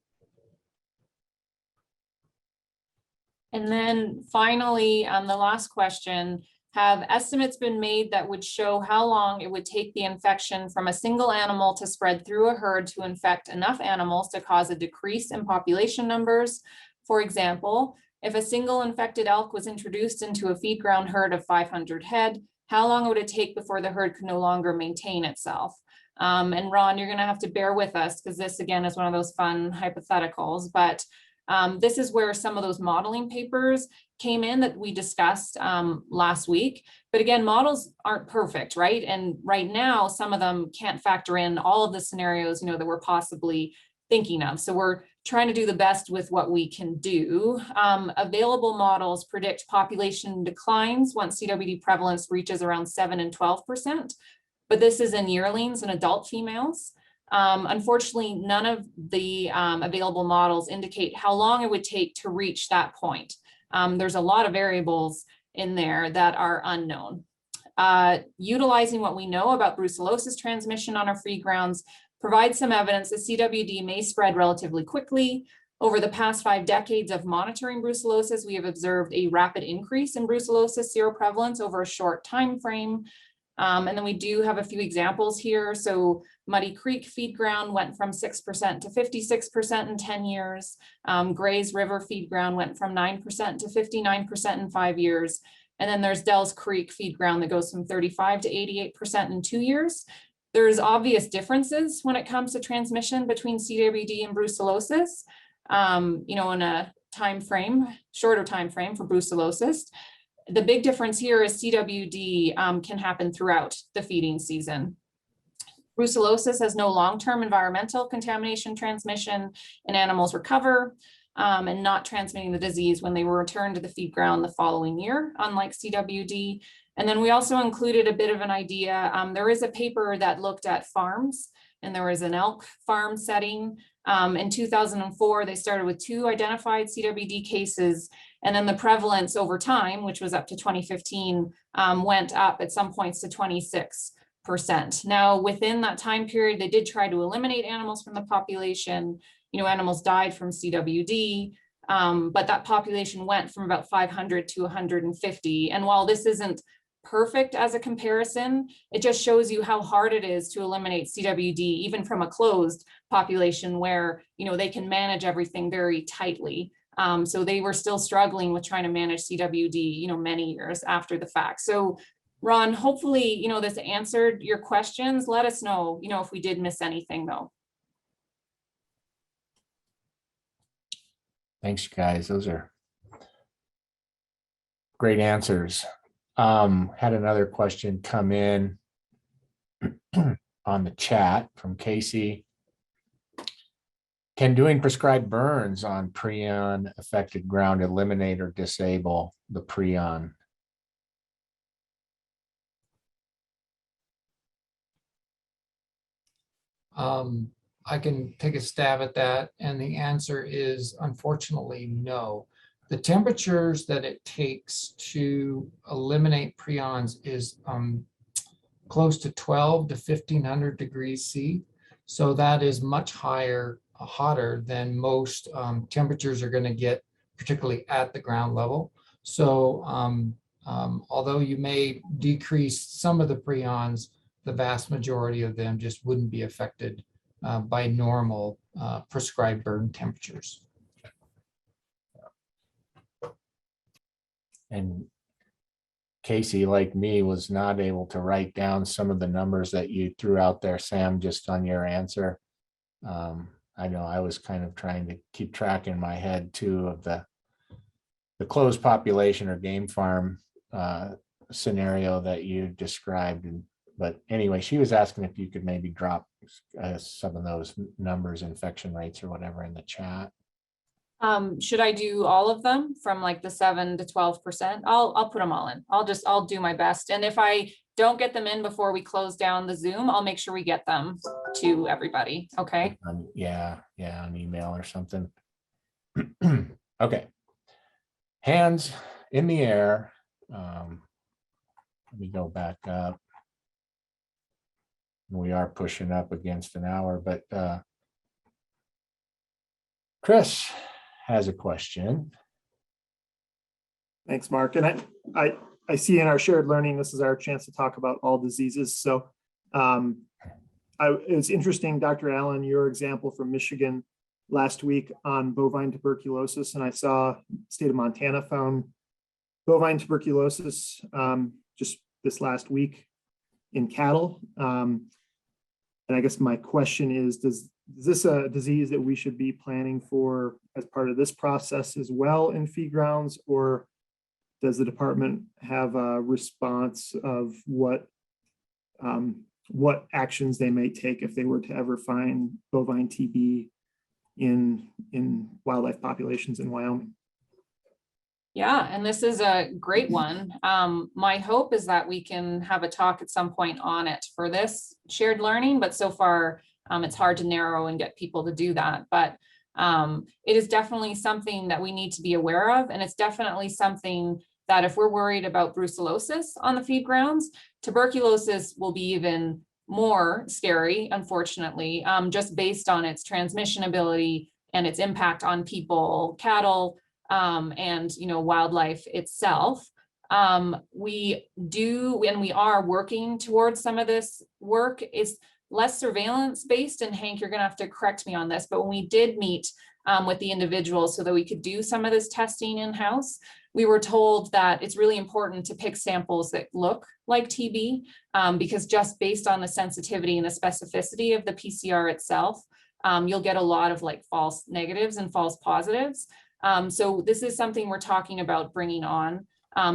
And then finally, the last question, have estimates been made that would show how long it would take the infection from a single animal to spread through a herd to infect enough animals to cause a decrease in population numbers? For example, if a single infected elk was introduced into a feed ground herd of 500 head, how long would it take before the herd could no longer maintain itself? And Ron, you're going to have to bear with us because this again is one of those fun hypotheticals, but this is where some of those modeling papers came in that we discussed last week. But again, models aren't perfect, right? And right now, some of them can't factor in all of the scenarios, that we're possibly thinking of. So we're trying to do the best with what we can do. Available models predict population declines once CWD prevalence reaches around 7 and 12%. But this is in yearlings and adult females. Unfortunately, none of the available models indicate how long it would take to reach that point. There's a lot of variables in there that are unknown. Utilizing what we know about brucellosis transmission on our feed grounds provides some evidence that CWD may spread relatively quickly. Over the past 5 decades of monitoring brucellosis, we have observed a rapid increase in brucellosis seroprevalence over a short time frame. And then we do have a few examples here. So Muddy Creek feed ground went from 6% to 56% in 10 years. Gray's River feed ground went from 9% to 59% in 5 years. And then there's Dells Creek feed ground that goes from 35 to 88% in 2 years. There's obvious differences when it comes to transmission between CWD and brucellosis, in a time frame, shorter time frame for brucellosis. The big difference here is CWD can happen throughout the feeding season. Brucellosis has no long-term environmental contamination transmission, and animals recover and not transmitting the disease when they were returned to the feed ground the following year, unlike CWD. And then we also included a bit of an idea. There is a paper that looked at farms, and there was an elk farm setting. In 2004, they started with 2 identified CWD cases, and then the prevalence over time, which was up to 2015, went up at some points to 26%. Now, within that time period, they did try to eliminate animals from the population. Animals died from CWD, but that population went from about 500 to 150. And while this isn't perfect as a comparison, it just shows you how hard it is to eliminate CWD, even from a closed population where, they can manage everything very tightly. So they were still struggling with trying to manage CWD, many years after the fact. So Ron, hopefully, this answered your questions. Let us know, if we did miss anything though. Thanks, you guys. Those are great answers. Had another question come in on the chat from Casey. Can doing prescribed burns on prion affected ground eliminate or disable the prion? I can take a stab at that, and the answer is unfortunately no. The temperatures that it takes to eliminate prions is close to 12 to 1500 degrees C. So that is much higher, hotter than most temperatures are going to get, particularly at the ground level. So although you may decrease some of the prions, the vast majority of them just wouldn't be affected by normal prescribed burn temperatures. And Casey, like me, was not able to write down some of the numbers that you threw out there, Sam, just on your answer. I know I was kind of trying to keep track in my head too of the closed population or game farm scenario that you described. But anyway, she was asking if you could maybe drop some of those numbers, infection rates or whatever in the chat. Should I do all of them from like the 7 to 12%? I'll put them all in. I'll do my best. And if I don't get them in before we close down the Zoom, I'll make sure we get them to everybody. Okay. Yeah, an email or something. Okay. Hands in the air. Let me go back up. We are pushing up against an hour, but Chris has a question. Thanks, Mark. And I see in our shared learning, this is our chance to talk about all diseases. So it's interesting, Dr. Allen, your example from Michigan last week on bovine tuberculosis. And I saw state of Montana found bovine tuberculosis just this last week in cattle. And I guess my question is, is this a disease that we should be planning for as part of this process as well in Feedgrounds, or does the department have a response of what actions they may take if they were to ever find bovine TB in wildlife populations in Wyoming? Yeah, and this is a great one. My hope is that we can have a talk at some point on it for this shared learning, but so far it's hard to narrow and get people to do that. But it is definitely something that we need to be aware of. And it's definitely something that if we're worried about brucellosis on the feed grounds, tuberculosis will be even more scary, unfortunately, just based on its transmission ability and its impact on people, cattle, and wildlife itself. We are working towards some of this work. Is less surveillance based, and Hank, you're gonna have to correct me on this, but when we did meet with the individuals so that we could do some of this testing in-house, we were told that it's really important to pick samples that look like TB, because just based on the sensitivity and the specificity of the PCR itself, you'll get a lot of like false negatives and false positives. So this is something we're talking about bringing on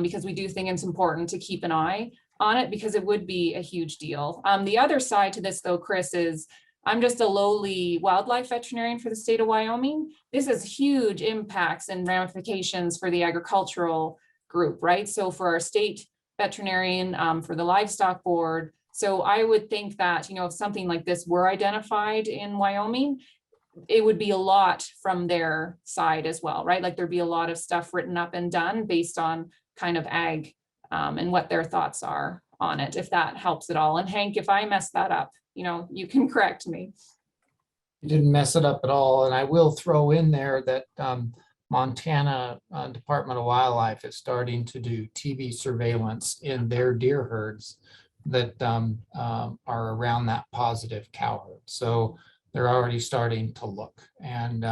because we do think it's important to keep an eye on it because it would be a huge deal. The other side to this though, Chris, is I'm just a lowly wildlife veterinarian for the state of Wyoming. This has huge impacts and ramifications for the agricultural group, right? So for our state veterinarian, for the livestock board. So I would think that, if something like this were identified in Wyoming, it would be a lot from their side as well, right? Like there'd be a lot of stuff written up and done based on kind of ag and what their thoughts are on it, if that helps at all. And Hank, if I mess that up, you can correct me. You didn't mess it up at all. And I will throw in there that Montana Department of Wildlife is starting to do TB surveillance in their deer herds that are around that positive cow herd. So they're already starting to look. And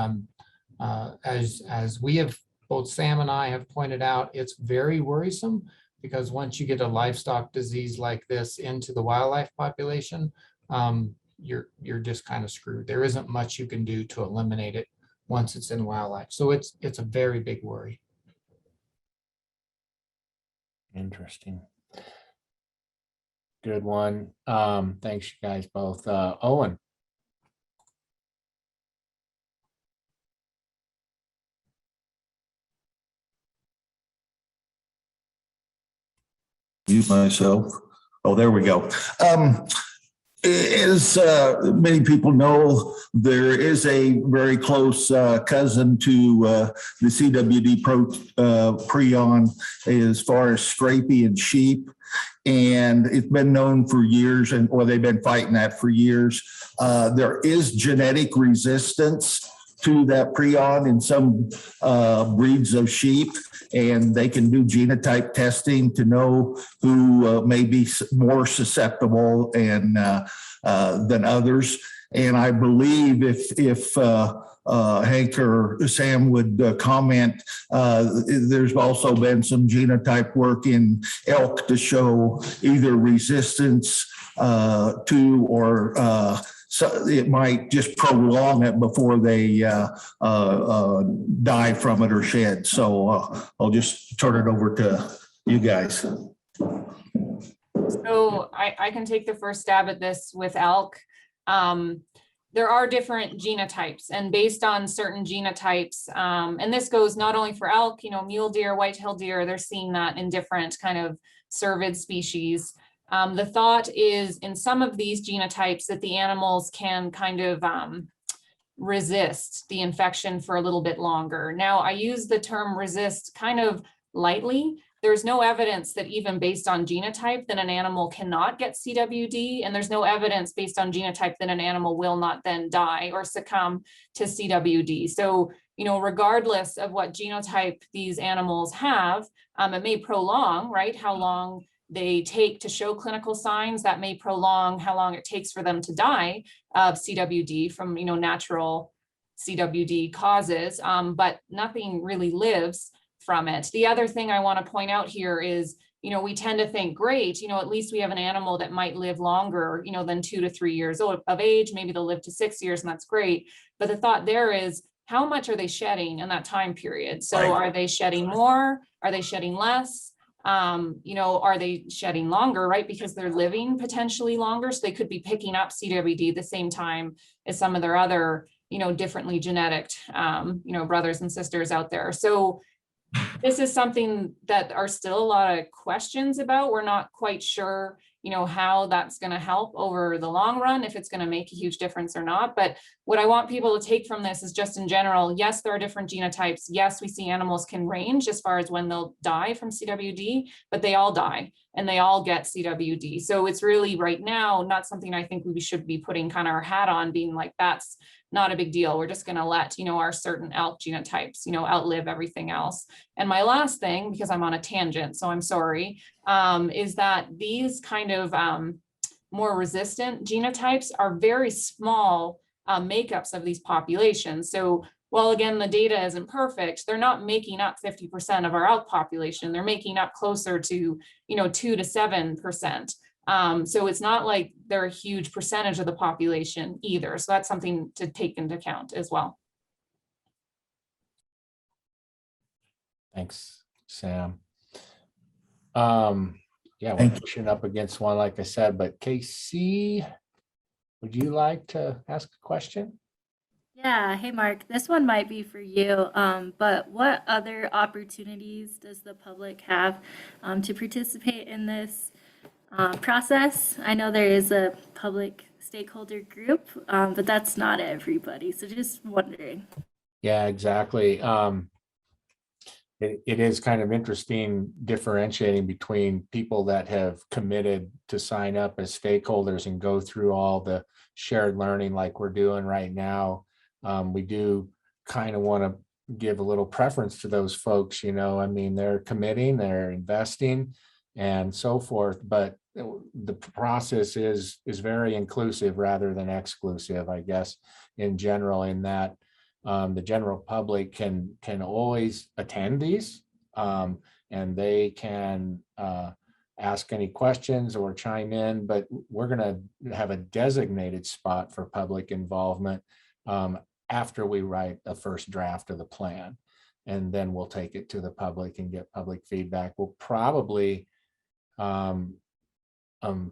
as we have, both Sam and I have pointed out, it's very worrisome because once you get a livestock disease like this into the wildlife population, you're just kind of screwed. There isn't much you can do to eliminate it once it's in wildlife. So it's a very big worry. Interesting. Good one. Thanks, you guys both. Owen. Use myself. Oh, there we go. As many people know, there is a very close cousin to the CWD prion as far as scrapie and sheep. And it's been known for years, or they've been fighting that for years. There is genetic resistance to that prion in some breeds of sheep, and they can do genotype testing to know who may be more susceptible and than others. And I believe if Hank or Sam would comment, there's also been some genotype work in elk to show either resistance to or so it might just prolong it before they die from it or shed. So I'll just turn it over to you guys. So I can take the first stab at this with elk. There are different genotypes, and based on certain genotypes, and this goes not only for elk, mule deer, white-tailed deer, they're seeing that in different kind of cervid species. The thought is in some of these genotypes that the animals can kind of resist the infection for a little bit longer. Now, I use the term resist kind of lightly. There's no evidence that even based on genotype that an animal cannot get CWD, and there's no evidence based on genotype that an animal will not then die or succumb to CWD. So, regardless of what genotype these animals have, it may prolong, right, how long they take to show clinical signs. That may prolong how long it takes for them to die of CWD from, natural CWD causes, but nothing really lives from it. The other thing I want to point out here is, we tend to think, great, at least we have an animal that might live longer, than 2 to 3 years of age. Maybe they'll live to 6 years, and that's great. But the thought there is, how much are they shedding in that time period? So are they shedding more? Are they shedding less? Are they shedding longer, right? Because they're living potentially longer. So they could be picking up CWD at the same time as some of their other, differently genetic, brothers and sisters out there. So this is something that are still a lot of questions about. We're not quite sure, how that's going to help over the long run, if it's going to make a huge difference or not. But what I want people to take from this is just in general, yes, there are different genotypes. Yes, we see animals can range as far as when they'll die from CWD, but they all die and they all get CWD. So it's really right now not something I think we should be putting kind of our hat on, being like, that's not a big deal. We're just going to let, our certain elk genotypes, outlive everything else. And my last thing, because I'm on a tangent, so I'm sorry, is that these kind of more resistant genotypes are very small makeups of these populations. So while again, the data isn't perfect, they're not making up 50% of our elk population. They're making up closer to, 2 to 7%. So it's not like they're a huge percentage of the population either. So that's something to take into account as well. Thanks, Sam. Yeah, we're pushing up against one, like I said, but Casey, would you like to ask a question? Yeah, hey Mark, this one might be for you, but what other opportunities does the public have to participate in this process? I know there is a public stakeholder group, but that's not everybody, so just wondering. Yeah, exactly. It is kind of interesting differentiating between people that have committed to sign up as stakeholders and go through all the shared learning like we're doing right now. We do kind of want to give a little preference to those folks, they're committing, they're investing and so forth, but the process is very inclusive rather than exclusive, I guess, in general, in that the general public can always attend these and they can ask any questions or chime in, but we're going to have a designated spot for public involvement after we write a first draft of the plan. And then we'll take it to the public and get public feedback. We'll probably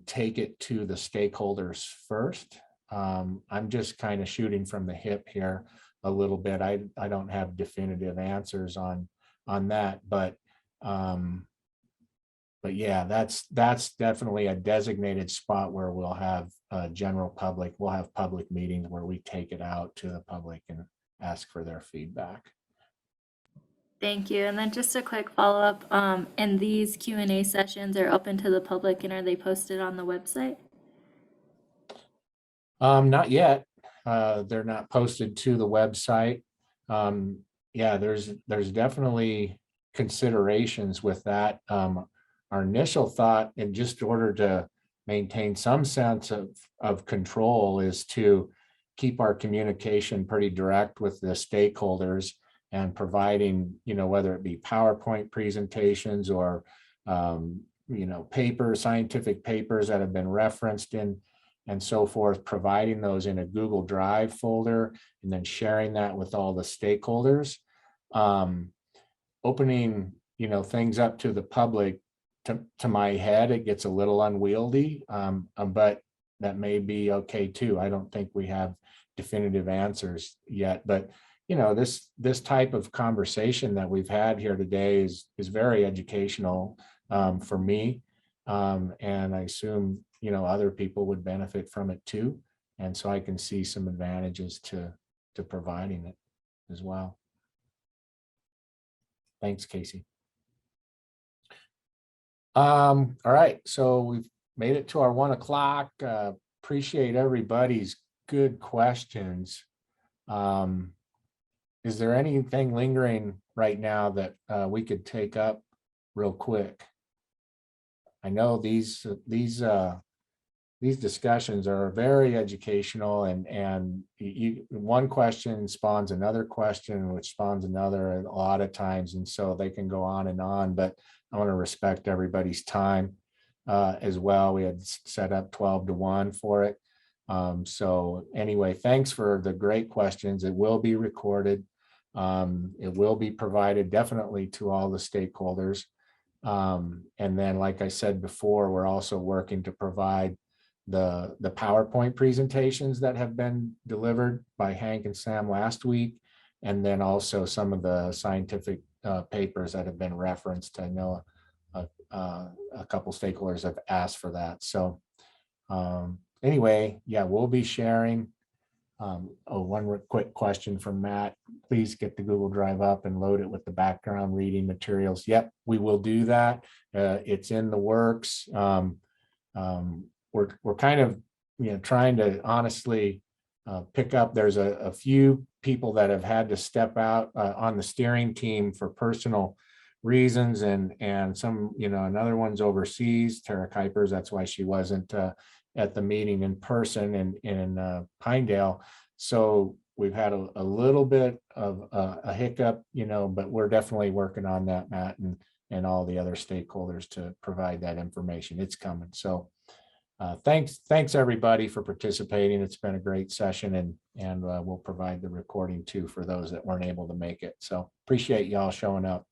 take it to the stakeholders first. I'm just kind of shooting from the hip here a little bit. I don't have definitive answers on that, but yeah, that's definitely a designated spot where we'll have general public, we'll have public meetings where we take it out to the public and ask for their feedback. Thank you. And then just a quick follow-up, and these Q&A sessions are open to the public and are they posted on the website? Not yet. They're not posted to the website. Yeah, there's definitely considerations with that. Our initial thought, in just order to maintain some sense of control, is to keep our communication pretty direct with the stakeholders and providing, whether it be PowerPoint presentations or, scientific papers that have been referenced in and so forth, providing those in a Google Drive folder and then sharing that with all the stakeholders. Opening, things up to the public, to my head, it gets a little unwieldy, but that may be okay too. I don't think we have definitive answers yet, but this type of conversation that we've had here today is very educational for me, and I assume other people would benefit from it too, and so I can see some advantages to providing it as well. Thanks, Casey. All right, so we've made it to our 1 o'clock. Appreciate everybody's good questions. Is there anything lingering right now that we could take up real quick? I know these discussions are very educational, and one question spawns another question, which spawns another a lot of times, and so they can go on and on. But I want to respect everybody's time as well. We had set up 12 to 1 for it. So anyway, thanks for the great questions. It will be recorded. It will be provided definitely to all the stakeholders. And then, like I said before, we're also working to provide the PowerPoint presentations that have been delivered by Hank and Sam last week, and then also some of the scientific papers that have been referenced. I know a couple stakeholders have asked for that. So anyway, yeah, we'll be sharing. One quick question from Matt. Please get the Google Drive up and load it with the background reading materials. Yep, we will do that. It's in the works. We're kind of trying to honestly pick up. There's a few people that have had to step out on the steering team for personal reasons, and some, another one's overseas, Tara Kuipers. That's why she wasn't at the meeting in person in Pinedale. So we've had a little bit of a hiccup, but we're definitely working on that, Matt, and all the other stakeholders to provide that information. It's coming. So thanks everybody for participating. It's been a great session, and we'll provide the recording too for those that weren't able to make it. So appreciate y'all showing up.